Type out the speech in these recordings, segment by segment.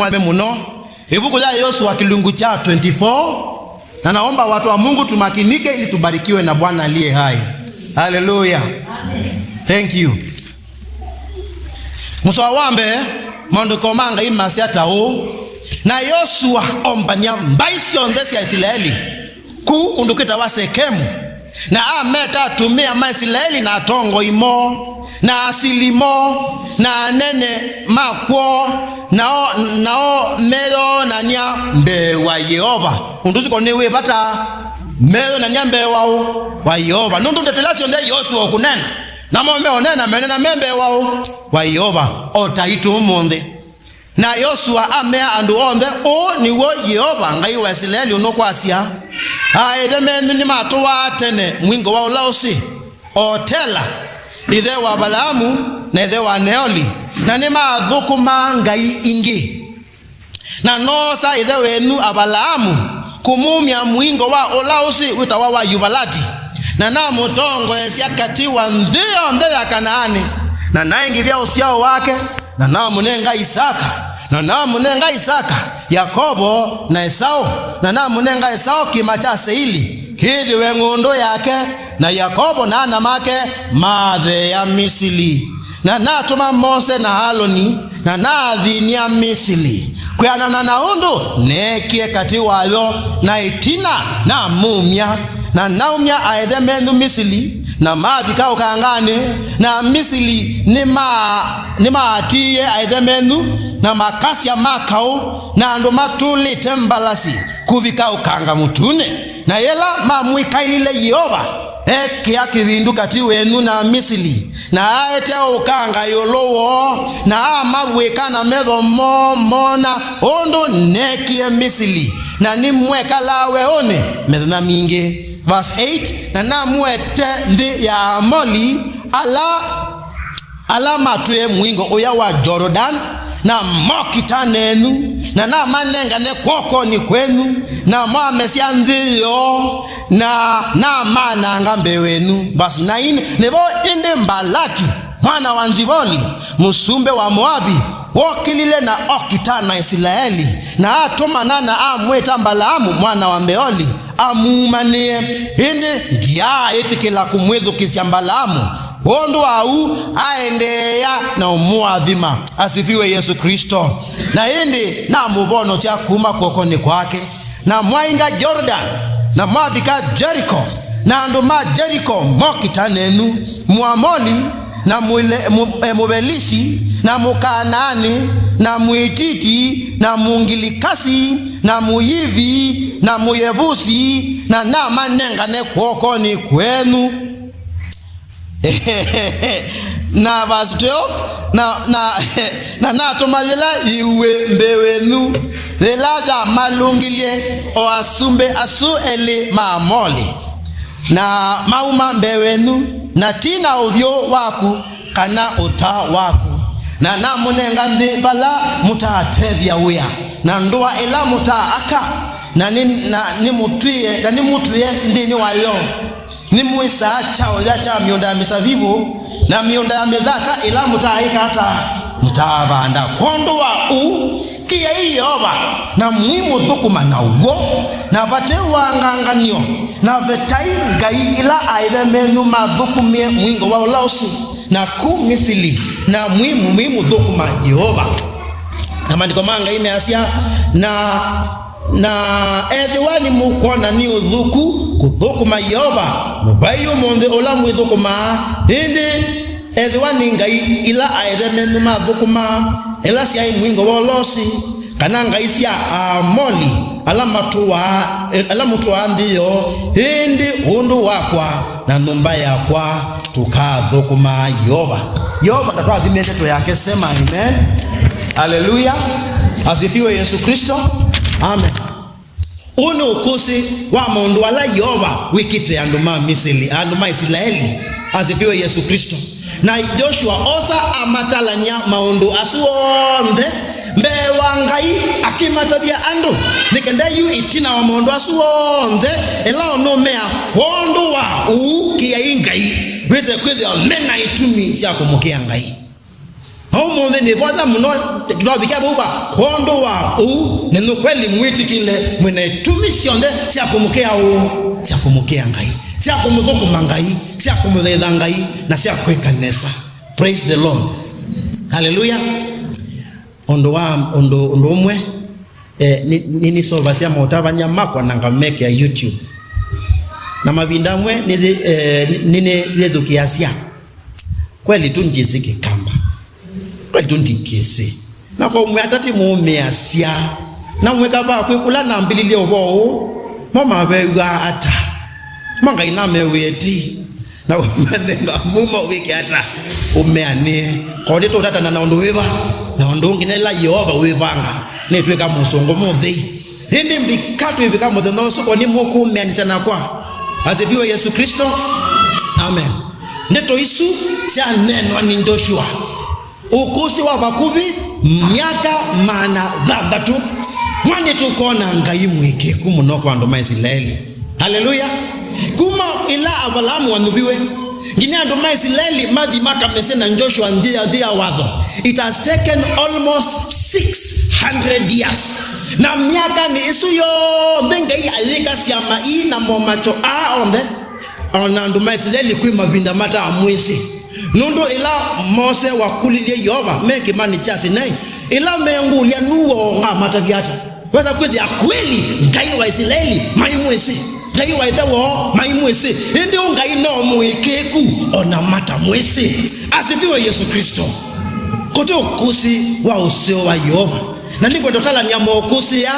mwabe muno. Ibuku la Yosua kilungu cha 24. Na naomba watu wa Mungu tumakinike ili tubarikiwe na Bwana aliye hai. Hallelujah. Amen. Thank you. Musawambe mondo komanga imasi atao. Na Yosua ombanya mbaisi ondesi ya Israeli ku undukita wa Sekemu. Na ameta tumia ma Israeli na tongo imo na asilimo na nene makwo nao meyo na nya mbewa Yehova unduzi newe bata meyo na nya mbewa wa Yehova nundu ntetelasi onde Yosua kunena na mo meonena menena membewa wa Yehova otaitu Ūmūnthi. Na Yosua amea andu onde o niwo Yehova ngai wa Israeli unokwasia aithe mendu ni matuwa tene mwingo wa ulausi otela ithe wa Balaamu na ithe wa Neoli na ni Mwīthūkūmaa ngai ingi na nosa ithe wenu Abalaamu kumumia mwingo wa ulausi witawa wa Yubalati na mutongo esiakati wa nthio ya Kanaani na naingi vya usiao wake na munenga Isaka na munenga Isaka Yakobo na Esau na munenga Esau kimacha Seili kithi we ng'ondo yake na Yakobo na anamake mathe ya Misili na natuma Mose na Haroni na athini ya Misili kwianana na undu nekie kati wayo na itina na mumia na naumia aithe mendu Misili na mathika ukangane na Misili ni maatiye aithe mendu na makasia makao na andu matulite mbalasi kuvika ukanga mutune na yela mamwikailile Yehova kia kivindu kati wenu na Misili na aete ukanga yolowo na amabweka na medho mona ondo nekie Misili na nimweka lawe one medho na mingi. Verse 8 na muete ndi ya Amoli ala matue mwingo uya wa Jordan na mokita nenu na manenga ne kwoko ni kwenu na mamesia ndiyo na mananga mbewenu. Verse 9 nebo inde Mbalaki mwana wa Nziboli musumbe wa Moabi wokilile na okita na Israeli na atomana na amweta Balaamu mwana wa Beoli amumanie inde ndia etikila kumwithukisya Balaamu ondo au aendea na umuadhima. Asifiwe Yesu Kristo. Na inde na mubono cha kuma kokoni kwake na mwainga Jordan na mwathika Jericho na anduma Jericho mokita nenu Muamoli na Mubelisi na Mukanani na Muititi na Mungilikasi na Muyivi na Muyebusi na manenga ne kwokoni kwenu. Na verse 12 na tomalela iwe mbewenu thelaja malungilie o asumbe asu eli maamoli na mauma mbewenu na tina ovyo waku kana ota waku na munenga ndi bala mutatethia wia na ndoa ela mutaaka na ni mutuye ndini wayo ni muisa chao ya cha miunda ya misavibu na miunda ya medhata ila mutaika hata mutabanda kondo wa kia Yehova na Mwīthūkūmaa na ugo na vate wanganganio na vetai ngai ila aithe menu mathukumie mwingo wa ulausi na ku Misili na Mwīthūkūmaa Yehova na mandiko manga imeasia na edhiwani mukona ni udhuku kuthukuma Yehova Nyūvai Ūmūnthi ola Mwīthūkūmaa hindi edhiwani ngai ila aithe menu mathukuma ela sia mwingo wa ulosi kana ngai sia Amoli ala mutua ndiyo hindi undu wakwa na nyumba yakwa tukathukuma Yehova tatwa dhimeteto yake sema amen. Hallelujah. Asifiwe Yesu Kristo. Amen. Uno ukusi wa mundu ala Yehova wikite anduma Misili anduma Israeli. Asifiwe Yesu Kristo. Na Joshua osa amatalanya maundu asuonde mbewa ngai akimatabia andu nikenda yu itina wa maundu asuonde ela onomea kondo wa ukia ingai weze kwezi mena itumi siya kumukia ngai. Ūmūnthi ni botha muno tunabikia buba kondo wa neno kweli mwitikile mwene tumi cionthe cia kumukea cia kumukea Ngai, cia kumuthukuma Ngai, cia kumuthaitha Ngai na cia kwikanesa. Praise the Lord. Hallelujah. Ondo umwe nini sova cia motavanya makwa na ngameke ya YouTube na mavinda mwe nini lethukiacia kweli tu njiziki kamba kweli tu ndikisi na kwa umwe atati mumeacia na umwe kaba kwikula na mbilile obo mama bega ata manga iname weti na umenenga muma wiki ata umeane kodi to tata na ondo weba na ondo nginela yoba webanga netweka musongo muthi hindi mbikatu ibika muthi no so koni muku meanisa na kwa asifiwe Yesu Kristo. Amen. Neto isu cia neno ni Joshua ukusi wa bakubi miaka mana thathatu mwani tukona Ngai mwike kumuno kwa andu ma Israeli. Haleluya. Kuma ila Abalamu wanubiwe ngine andu ma Israeli mathi makamese na Joshua ndia watho. It has taken almost 600 years. Na miaka ni isu yo Ngai alika siama na momacho onde ona andu ma Israeli kwima vinda mata amwisi nundo ila Mose wakulilie Yoba meki mani chasi nai ila mengulia nuwo ngamata vyata weza kwithia kweli Ngai wa Israeli maimwisi Ngai wa Ithawo maimwisi indi Ngai no mwikeku ona mata mwisi. Asifiwe Yesu Kristo. Kote ukusi wa usio wa Yoba na ndiko ndotala ni amokusi ya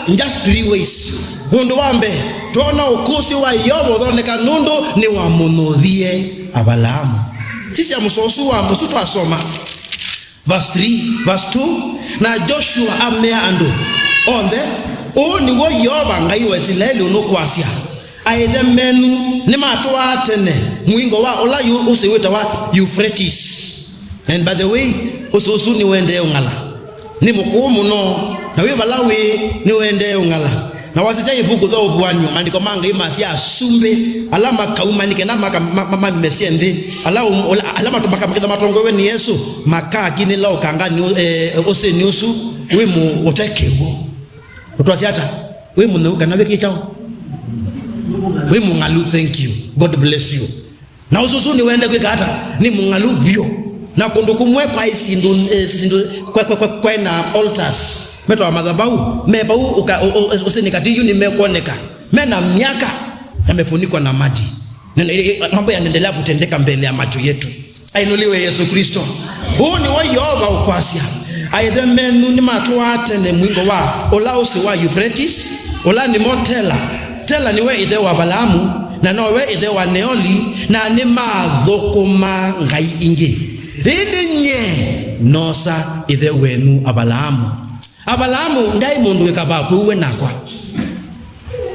just 3 ways. Undu wambe tuona ukusi wa Yoba thoneka nundo ni wa munuthie Abalamu. Sisi amusosu wa musutu asoma verse 3 verse 2 na Joshua amea andu onde ni wo Yoba Ngai wa Israeli unukwasia aithe menu ni matwa tene mwingo wa ola usiwita wa Euphrates. And by the way ususu ni wende ungala ni mukumu no na we Balawi ni wende ungala na wasija ibuku tho bwanyu andiko manga imasi asumbe alama kauma nikena mama mesende alama tumakamkiza matongo we ni Yesu maka kini lao kangani ose niusu we mu otekewo utwasiata we mu nuka na weki chao we mu ngalu. Thank you, God bless you. Na ususu ni wende kwikata ni mu ngalu bio na kundukumwe kwa isindu kwa na altars meto wa madhabahu mebau usinikatiyu nimekoneka mena miaka yamefunikwa na maji mambo yanaendelea kutendeka mbele ya macho yetu. Ainuliwe Yesu Kristo. Huu ni wa Yoba ukwasia aithe menu ni matwa tene mwingo wa ola usi wa Euphrates ola ni motela tela ni we ithe wa Balamu na no we ithe wa Neoli na ni mathukuma Ngai ingi hindi nye nosa ithe wenu Abalamu ndai mundu wekaba kuwe nakwa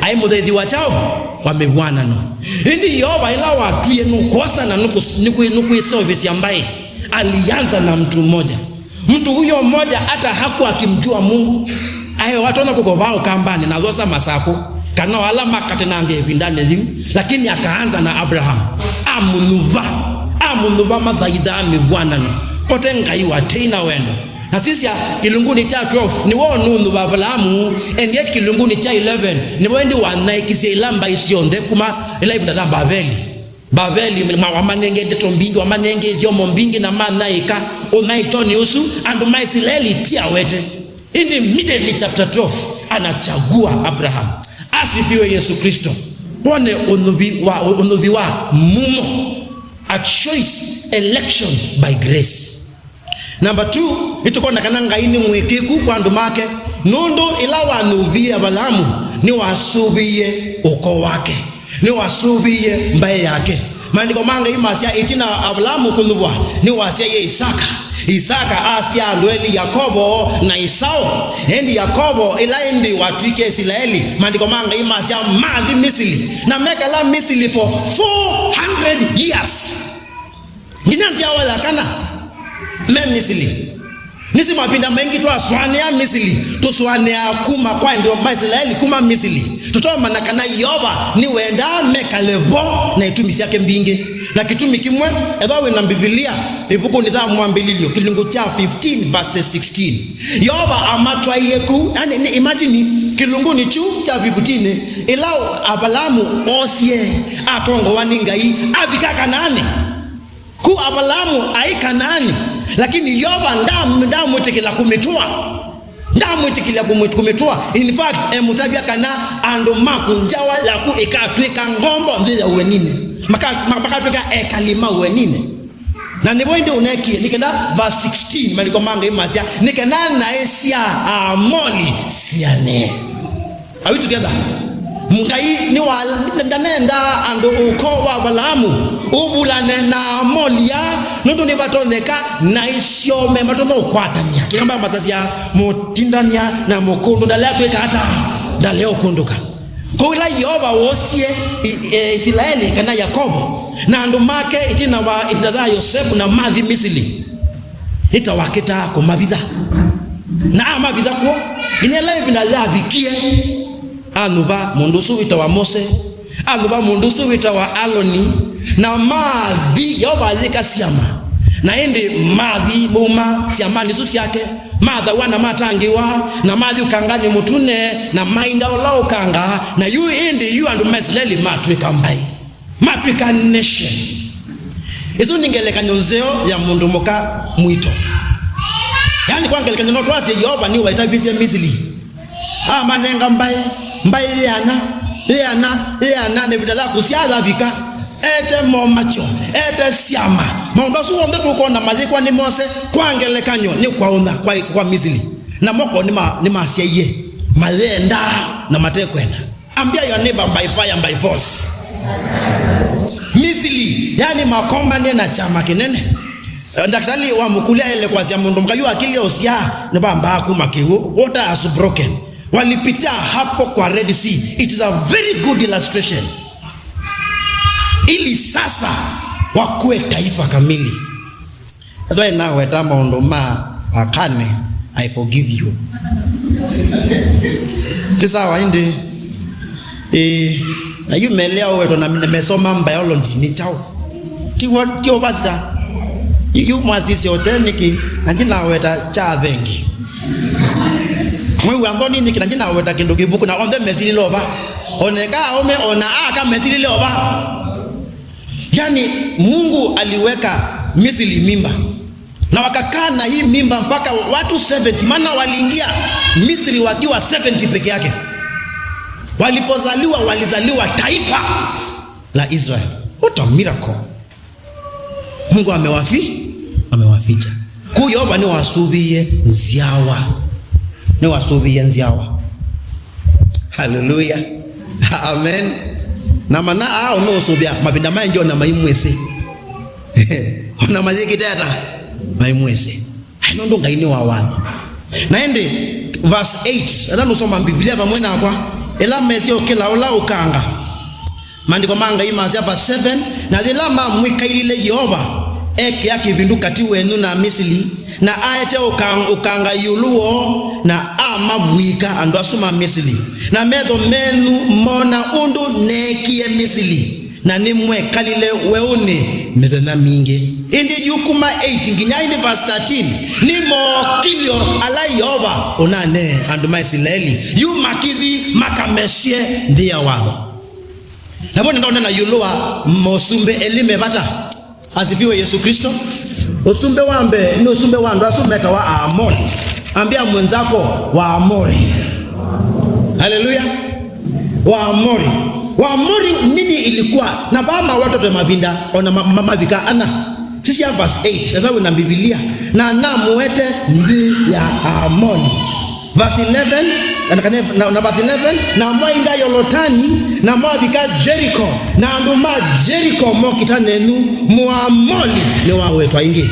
ai muthethi wa chao wamewana no hindi Yoba ila watu yenu kosa na nuku service ambaye alianza na mtu mmoja. Mtu huyo mmoja hata hakuwa akimjua Mungu. Ayo watu wana kukobao kambani na dhosa masako kana wala makate na ngevindane dhiu lakini akaanza na Abraham. Amunuva mathaidami bwana no pote Ngai wa tena wendo. Na sisi kilunguni cha 12 ni wao nundu wa Abalamu and yet kilunguni cha 11 ni wendi wanaikisia ilamba isionde kuma ila ibunda za Babeli wamanenge ndeto mbingi wamanenge dhyomo mbingi na manaika unaitoni usu and my Israeli tia wete. In the immediately chapter 12 anachagua Abraham. Asifiwe Yesu Kristo. One unubi wa mumo, a choice election by grace. Number 2, ituko nakana Ngai ni mwikiku kwa ndumake nundo ila wanubi Abalamu ni wasubiye uko wake, ni wasubiye mbaye yake. Maandiko manga imasia itina Abalamu kunubwa ni wasia ye Isaka asia ndweli Yakobo na Isao endi Yakobo ila endi watwike Israeli. Maandiko manga imasia madhi Misili na meka la Misili for 400 years. Ginanzi awala kana Misili nisi mapinda mengi twaswania Misili tuswania kuma kwa ndio Maisraeli kuma Misili tutoma nakana Yoba ni wenda mekalebo na itumisi yake mbingi na kitumi kimwe edhawe na Biblia ibuku ni dha mwambililio kilungu cha 15 verse 16 Yoba amatwa yeku yani imagine kilungu ni chu cha bibutine ilao Abalamu osie atongo waningai abika Kanani ku Abalamu ai Kanani lakini Yoba ndamu tekela kumetua in fact emutabia kana ando makunjawa yaku ikatweka ngombo ndya uwenine maka tweka ekalima uwenine na nibo ndio unekie nikenda verse 16 maliko manga imasia nikenda na esia amoli siane. Are we together? Mungai ni ndanenda ando uko wa Balamu ubulane na molia nondo ni batondeka na isiome matono kwatania kigamba matasi ya motindania na mokondo ndale akweka hata ndale okondoka ko ila Yoba wosie Israeli kana Yakobo na ando make itina wa itadha Yosefu na madhi Misili itawaketa ko mabidha na mabidha ko inela ibina labikie anuba mundusu witawa Mose anuba mundusu witawa Aloni na madhi Yoba zika siama na ende madhi muma siama nisu yake madha wana matangiwa na madhi ukangani mutune na mainda ola ukanga na yu ende yu andu Maisraeli matwika mbai matwika nation isu ningeleka nyonzeo ya mundu moka mwito yani kwa ngeleka nyono twase Yoba ni waitabise Misili manenga mbai yana ne bidala kusiada bika ete momacho ete siama mondo su wonde tuko na mazikwa ni Mose kwangele kanyo ni kwaona kwa Misili na moko ni masia ye malenda na matekwenda ambia your neighbor by fire by force Misili yani makomane na chama kinene daktari wa mukulia ile kwa sia mundu mkayu akili osia ne bamba kumakiwo water has broken walipitia hapo kwa Red Sea. It is a very good illustration ili sasa wakue taifa kamili. Adwa na weta maondo ma akane I forgive you. Tisa waindi na yu melea weto na mesoma biology ni chao tiwo basita yu mwasisi oteniki na jina weta cha vengi mwe amboni ni kinajina weta kindu kibuku na onde mesili loba oneka ome ona aka mesili loba. Yani Mungu aliweka Misili mimba na wakakaa na hii mimba mpaka watu 70 maana waliingia Misili wakiwa 70 peke yake. Walipozaliwa walizaliwa taifa la Israel. What a miracle. Mungu amewaficha. Kuyoba ni wasubiye nziawa. Ni wasubiye nziawa. Hallelujah. Amen. Na mana no subia mabinda manjo na maimwese. Ona maziki tata maimwese. Hainondo ngaini wa wana. Naende verse 8. Adano soma Biblia pamoja na kwa ela mesi okela ola ukanga. Mandiko manga imasi verse 7 na dilama mwikailile Yoba eke yake vinduka ti wenu na Misili na aete ukanga yuluo na amabwika ando asuma Misili na medho menu mona undu nekie Misili na nimwe kalile weune medhana mingi indi yukuma 8 nginya indi verse 13 nimo kilio ala Yoba onane andu Maisraeli yu makidhi makamesie ndia wadho na bona ndona na yulua mosumbe elime bata asifiwe Yesu Kristo. Usumbe wambe ni usumbe wandu asumeka wa Amori. Ambia mwenzako wa Amori. Haleluya. Wa Amori nini ilikuwa na bama watoto mabinda ona mabika ana sisi ya verse 8 sasa na Biblia na muete ndi ya Amoni verse 11 na verse 11 na mwainda yolotani na mwabika Jericho na anduma Jericho mokita nenu muamoli ni wawe twaingi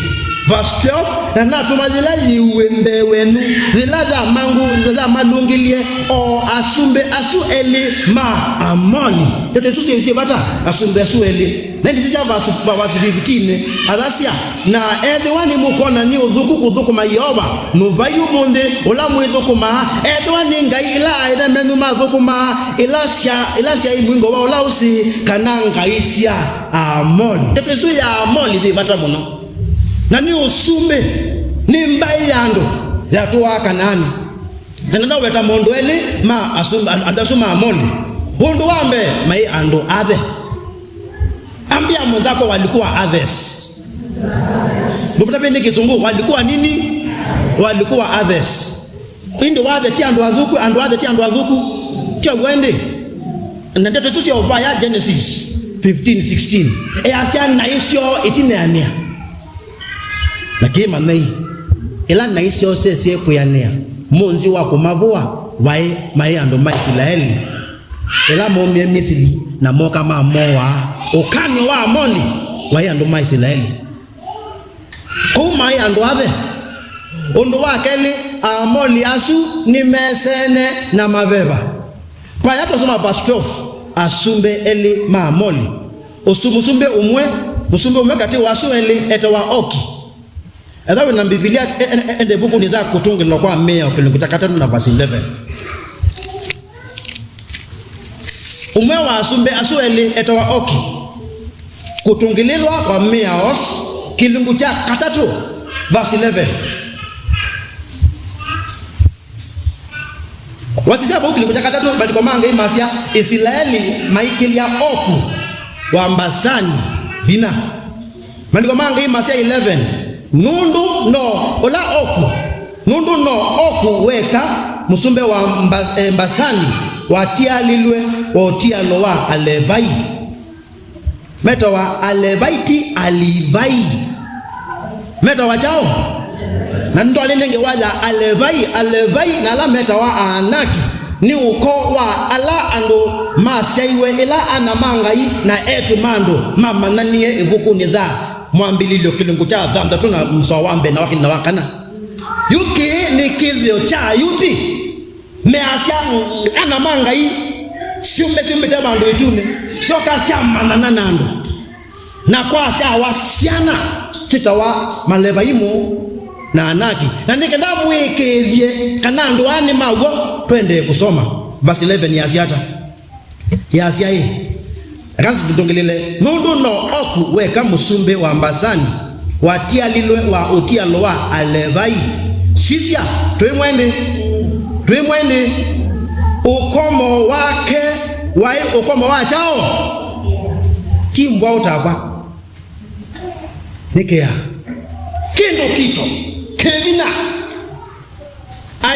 verse 12, na tumazila liwembe wenu zila za mangu za malungilie o asumbe asu eli ma amoni tete susi yesi bata asumbe asu eli nendi sija verse 15 adasia na edwani mukona ni udhuku kudhukuma Yehova Nyūvai Ūmūnthi ula Mwīthūkūmaa edwani ngai ila ida menu madhukuma ilasia imwingo wa ula usi kana ngai sia amoni tete su ya amoni thi bata muno na ni usumbe ni mbai yando ya tuwa Kanani nenda weta mondo eli ma asumbe andasuma amoni hundu wambe mai ando athe ambia mwenzako walikuwa others. Nupata pende kizungu walikuwa nini? Walikuwa others. Indi wathe ti andu adhuku andu athe ti andu adhuku tia wende na ndeto susi ya ubaya Genesis 15:16 asia naisio itineania lakini mai ila naisio sese kuyanea monzi wako mabua wai mai andu mai Israeli ila momie Misiri na moka mamoa ukani wa amoni wai andu mai Israeli mai andu athe undu wakeli amoli asu ni mesene na mabeba kwa yato soma verse 12 asumbe eli ma amoli usumbe umwe kati wasu eli etawa oki edawe na Biblia ende buku ni dha kutungilo kwa mea ukilingutakata na verse 11 umwe wa asumbe asu eli etawa oki kutungililwa kwa mea os kilungu cha katatu verse 11 watisa buku kilungu cha katatu bandiko manga imasia Israeli maikilia oku wa mbasani vina bandiko manga imasia 11 nundu no oku weka musumbe wa mbasani watia lilwe watia loa alebai meta wa alebaiti alibai meta wa chao na ndo alindenge waja alebai na la meta wa anaki ni uko wa ala ando masaiwe ila anamangai na etu mando mama nanie ebuku ni dha mwambililo kilungu cha dhanda tuna msawambe na wakili na wakana yuki ni kivyo cha yuti measya anamangai siume tabando itune soka siama nanando na kwa sia wasiana chitawa malebaimu na anaki na nikenda mwekethie kana ndoani mago twende kusoma basi 11 ya asia hii akanzu tutongelele nundu no oku weka musumbe wa mbasani watia lilwe wa utia loa alebai sisia twimwende ukomo wake wai ukomo wa chao timbwa utakwa nikea kendo kito kevina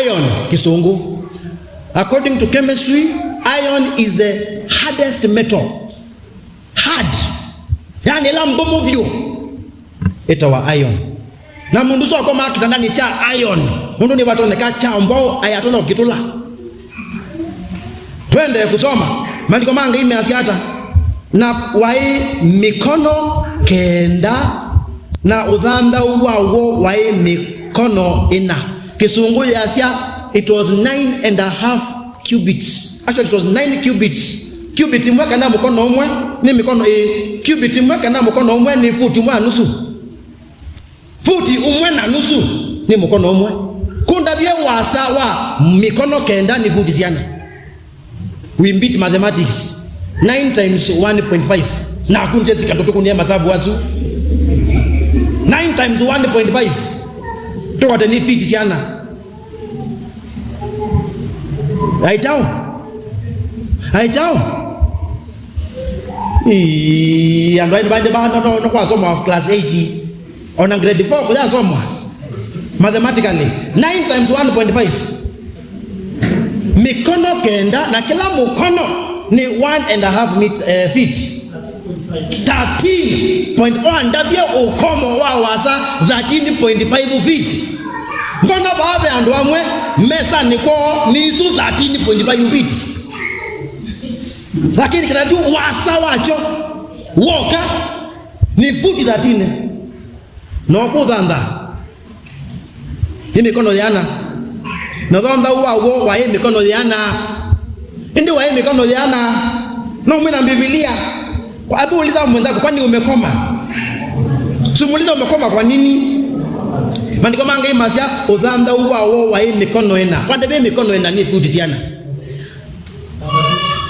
iron kisungu according to chemistry iron is the hardest metal hard yani la mbomo vyo itawa iron na mundu so akoma kitandani cha iron mundu ni watu neka cha mbao ayatona ukitula twende kusoma maandiko manga imeasiata na wai mikono kenda na udhanda uwawo wai mikono ina kisungu yasia it was 9.5 cubits actually it was 9 cubits cubit mwaka na mkono umwe ni mikono cubit mwaka na mkono umwe ni futi mwa nusu futi umwe na nusu ni mkono umwe kunda bie wasa wa mikono kenda ni futi ziana we beat mathematics 9 times 1.5 na kunje zikatoto kunia masabu wazu 9 times 1.5 toka ni feet ziana Aichao and by the band no kwa soma class 80 on grade 4 kwa soma mathematically 9 times 1.5 mikono kenda na kila mkono ni 1.5 feet 13.1 ndavyo ukomo wa wasa 13.5 feet mbona baba andu amwe mesa niko nisu 13.5 feet lakini kinatu wasa wacho woka ni futi 13 no kuthanda imikono yana no thanda uwa wa imikono yana ndi wa imikono yana no mwina Biblia kwa abu uliza mwenzako kwani umekoma sumuliza umekoma kwa nini mandiko manga imasia uthanda uwa wa imikono ena kwa ndebe imikono ena ni futi ziana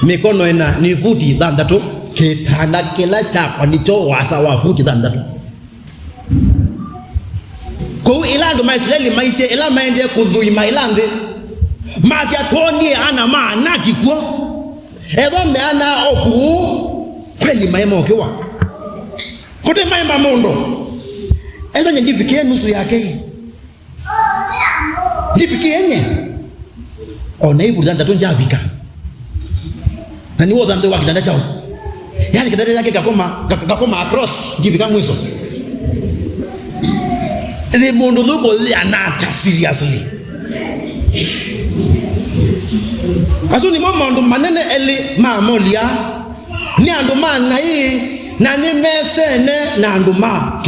mikono ena ni futi thanda tu kitanda kila chakwa nicho wasa wa futi thanda tu kwa ila ndo Maisraeli maise ila maende kudhuima ilande masia toni ana maana kikwo edo meana oku kweli maema okiwa kote maema mondo edo njibikie nusu yake njibikie nye ona ibu dhanda tu njabika na niwo dhanda wa kidanda chao yani kidanda yake kakoma across njibika mwiso the mondo luko lianata seriously asuni mama ndo manene ele mamolia ni anduma na hii na ni mesene na anduma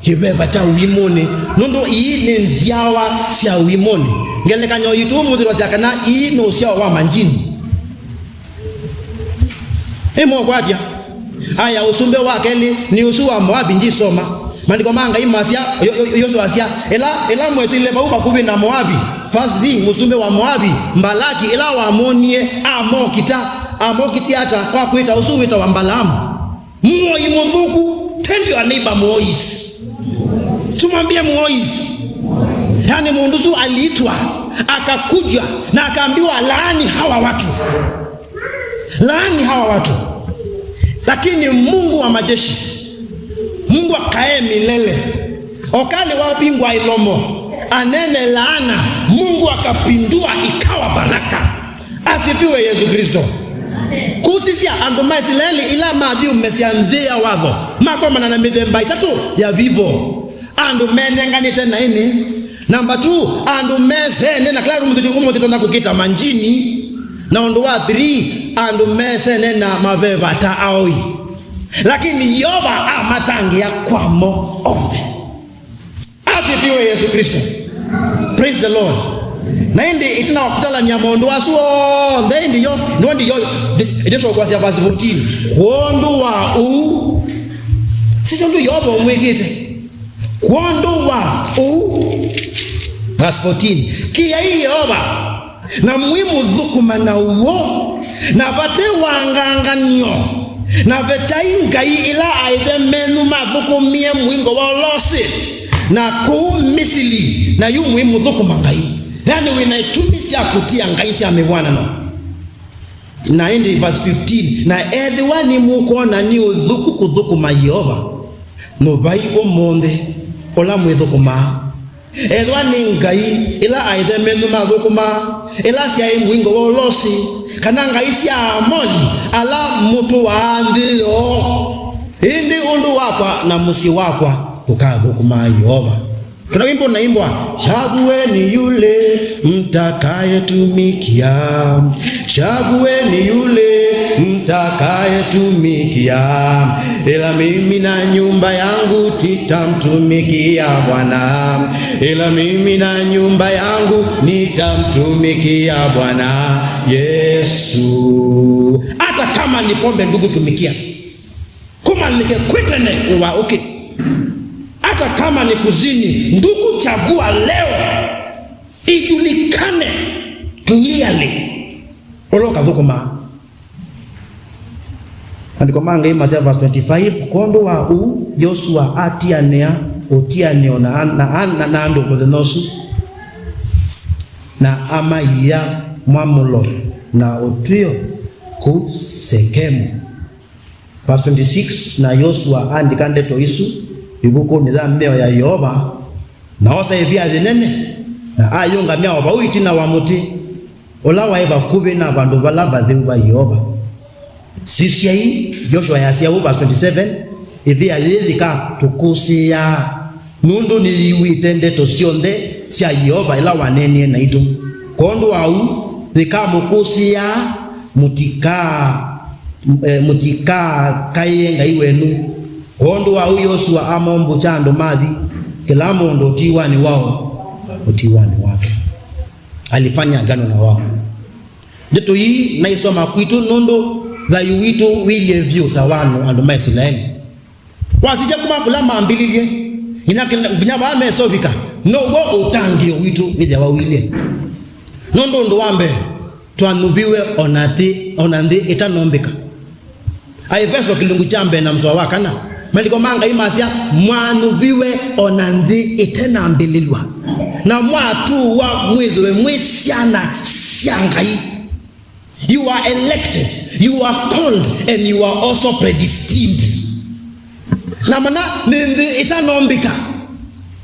kibeba cha wimone nondo hii ni nziawa sia wimone ngele kanyo yitu mudhiro zakana hii no sia wa manjini emo kwatia haya usumbe wake ni Yosua Moabi njisoma mandiko manga imasia Yosua asia ela mwesile bauba kubi na Moabi first thing usumbe wa Moabi mbalaki ela wa amonie amokiti hata kwa kuita usuwita wa mbalamu Moi Mwīthūkūmaa tell your neighbor Mois tumwambie Mois yani mundusu aliitwa akakuja na akaambiwa laani hawa watu lakini Mungu wa majeshi Mungu akae milele okale wapingwa ilomo anene laana Mungu akapindua ikawa baraka asifiwe Yesu Kristo kusisia ando Maisraeli ila madhi umesianzia wadho makoma na mithemba itatu ya vivo ando menengani tena ini number 2 ando mesene na klaru mutito na kukita manjini na ondo wa 3 ando mesene na mabeba ta aoi lakini yoba amatangi ya kwamo ombe asifiwe Yesu Kristo praise the Lord na ndi itina wakutala nyamondo wasuo ndi yo ndio kwa sia verse 14 kondo wa u sisi ndo yoba mwekete kondo wa u verse 14 kia hii yoba na Mwīthūkūmaa na uwo na vate wanganganyo na vetainga ila aithe menu mathukumie mwingo wa losi na ku Misili na yu Mwīthūkūmaa ngai yani winaitumisia kutia ngai cia mebwana no na ndi verse 15 na ethiwa ni mukona ni uthuku kuthukuma Yehova no bai Ūmūnthi ola Mwīthūkūmaa ethiwa ni ngai ila aithe menu mathukumaa ila cia mwingo wa losi kana ngai cia amoli ala mutu wa ndio indi undu wakwa na musi wakwa kukathukuma Yehova kuna wimbo naimbwa chagueni yule mtakayetumikia chagueni yule mtakayetumikia ila mimi na nyumba yangu nitamtumikia Bwana ila mimi na nyumba yangu nitamtumikia Bwana Yesu hata kama ni pombe ndugu tumikia kuma nikekwitene uwa okay hata kama ni kuzini ndugu chagua leo ijulikane clearly oloka Thukuma andiko manga imasia verse 25 kondo wa u Yosua atianea otianeo na ando muthenosu na amaiya mwamulo na otio ku Sekemu verse 26 na Yosua andikande to isu ibuko ni dhambeo ya Yehova na osa ebia zinene na ayunga miao bawiti na wamuti olawa eba kube na bandu balava dheuva Yehova sisi hii Joshua yasia verse 27 ebia lilika tukusia nundu niliwitende tosionde sia Yehova ila wanene na ito kondo au likamukusia mutika kayenga iwenu Ondo wa Yosua amombo chando madhi kila mundu utiwani wao utiwani wake. Alifanya agano na wao. Ndeto hii naisoma kwitu nondo thayu witu wilie vyu tawano andu Maisraeli. Wasije kuma kula mambililie ina ba mesovika no go utangio witu withia wawilie. Nondo ndo wambe twanubiwe onanthi itanombika. Aiveso kilungu chambe na mswa wakana maliko manga imasia mwanubiwe onanthi itenambililwa na mwatu wa mwithwe mwisiana siangai. You are elected, you are called, and you are also predestined. Na mana nindi itanombika.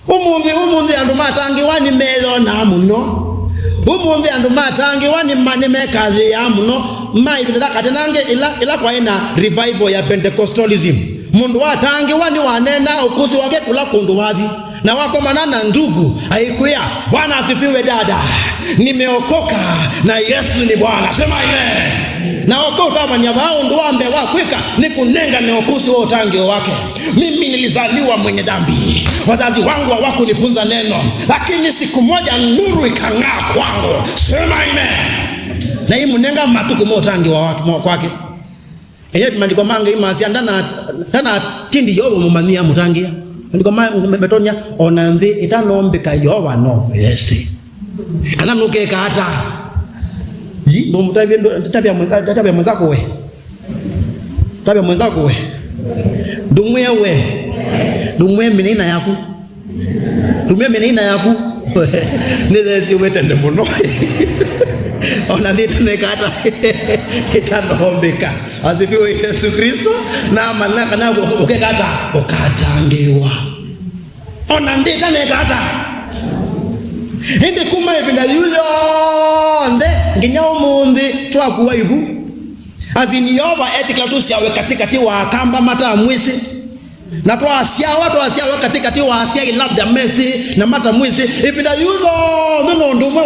Ūmūnthi andu matangiwa ni melona muno. Ūmūnthi andu matangiwa ni mekathi ya muno. Maibitha katenange ila kwa ina revival ya Pentecostalism. Mundu watangiwa ni wanena ukusi wake kula kundu wathi. Na wako manana ndugu haikuya Bwana asifiwe dada, nimeokoka na Yesu ni Bwana. Sema amen. Na okota manyabao ndo ambe wakweka ni kunenga ni okusi wa utangio wake. Mimi nilizaliwa mwenye dhambi, wazazi wangu hawakunifunza neno, lakini siku moja nuru ikang'aa kwangu. Sema amen. Na hii munenga matuku mo utangio wake kwake. Eyo mandiko manga imasi ndana tindi yobo mumania mutangia. Ndiko metonya onanthi itanombika yoba no yesi. Kana nukeka hata. Ndo tabia mwenzako we. Tabia mwenzako we. Dumwe we. Dumwe menina yaku. Dumwe menina yaku. Nithesi wetende muno. Onanthi itanekata itanombika. Asifiwe Yesu Kristo. Na manaka na ukekata ukatangiwa. Onanthi itanekata. Hindi kuma ibinda yulo nde nginya Ūmūnthi twakuwa ibu azini yoba etikla tusiawe katikati wa kamba mata mwisi na twasiawa katikati wa asia labda mesi na mata mwisi ibinda yulo ndono ndumwe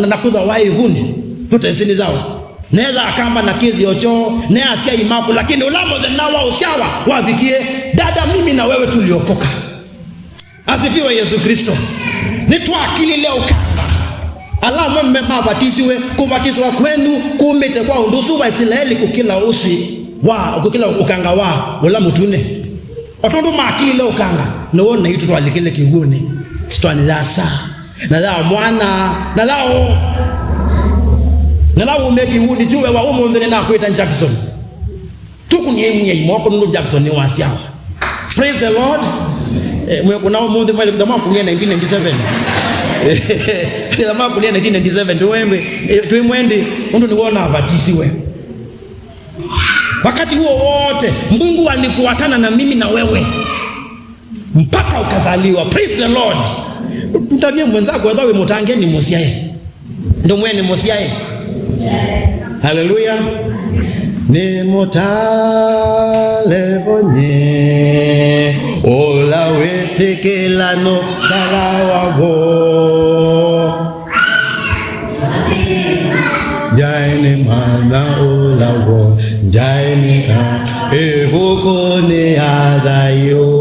na kudha wa ihuni tutesini zao neza akamba na kizi ocho ne asia imaku lakini ulamo nawa usiawa wafikie dada mimi na wewe tuliokoka. Asifiwe Yesu Kristo. Nitwakili leo kanga alama mabatiziwe kubatizwa kwenu kumete kwa undusu wa Israeli kukila usi wa kukila ukanga wa wala mutune otondo makili leo kanga no na hitu twalikile kiguni stwani dasa na dao mwana na dao umeki hudi tuwe wa Ūmūnthi na kuita Jackson tukunye imoko ndo Jackson ni wasiawa. Praise the Lord. Kuna Ūmūnthi mwele kudama kulia 1997 kudama kulia 1997 tuimwendi undu niwona abatisiwe. Wakati huo wote Mungu alifuatana na mimi na wewe mpaka ukazaliwa. Praise the Lord. Mtambie mwenzako wewe mutange ni mosiae ndo mwe ni mosiae. Hallelujah. Ni motale bonye ola wetekela no talawawo jaine mana olawo jaine ka ehoko ne adayo